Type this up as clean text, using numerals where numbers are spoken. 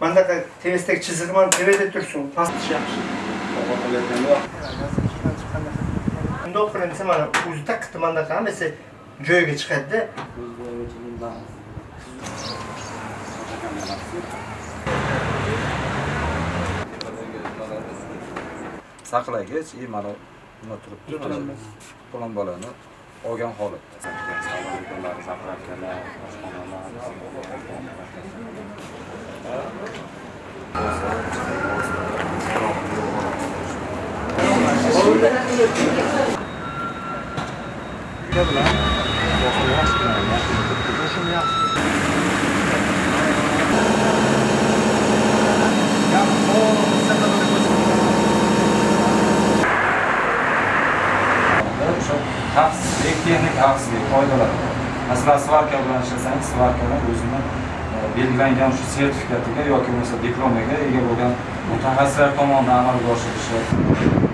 Mandaqa tevesdagi chizig'im tevada tursin, pastda yaxshi. Unda o'qigan desa mana o'zi taqqa mandaqa hamasi joyiga chiqadi-da. Saqlagach, mana nima turibdi, mana qo'lon bolani olgan holatda. Texnik xavfsizlik qoidalari. Masalan, svarka bilan ishlasangiz, svarka bilan o'zini belgilangan shu sertifikatiga yoki bo'lmasa diplomiga ega bo'lgan mutaxassislar tomonidan amalga oshirilishi